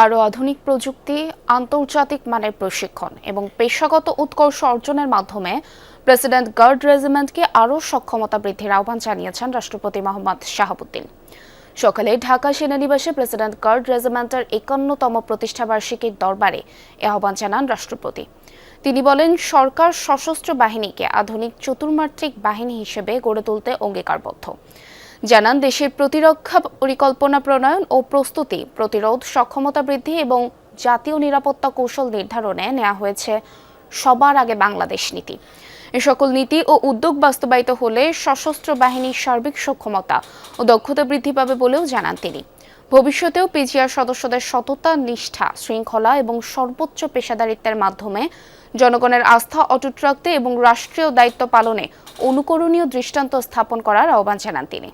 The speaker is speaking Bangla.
আরও আধুনিক প্রযুক্তি, আন্তর্জাতিক মানের প্রশিক্ষণ এবং পেশাগত উৎকর্ষ অর্জনের মাধ্যমে প্রেসিডেন্ট গার্ড রেজিমেন্টকে আরও সক্ষমতা বৃদ্ধির আহ্বান জানিয়েছেন রাষ্ট্রপতি মোহাম্মদ শাহাবুদ্দিন। সকালে ঢাকা সেনানিবাসে প্রেসিডেন্ট গার্ড রেজিমেন্টের ৫১তম প্রতিষ্ঠাবার্ষিকীর দরবারে এ আহ্বান জানান রাষ্ট্রপতি। তিনি বলেন, সরকার সশস্ত্র বাহিনীকে আধুনিক চতুর্মাত্রিক বাহিনী হিসেবে গড়ে তুলতে অঙ্গীকারবদ্ধ। জানান, দেশের প্রতিরক্ষা পরিকল্পনা প্রণয়ন ও প্রস্তুতি, প্রতিরোধ সক্ষমতা বৃদ্ধি এবং জাতীয় নিরাপত্তা কৌশল নির্ধারণে নেওয়া হয়েছে সবার আগে বাংলাদেশ নীতি। এ সকল নীতি ও উদ্যোগ বাস্তবায়িত হলে সশস্ত্র বাহিনীর সার্বিক সক্ষমতা ও দক্ষতা বৃদ্ধি পাবে বলেও জানান তিনি। ভবিষ্যতেও পিজিআর সদস্যদের সততা, নিষ্ঠা, শৃঙ্খলা এবং সর্বোচ্চ পেশাদারিত্বের মাধ্যমে জনগণের আস্থা অটুট রাখতে এবং রাষ্ট্রীয় দায়িত্ব পালনে অনুকরণীয় দৃষ্টান্ত স্থাপন করার আহ্বান জানান তিনি।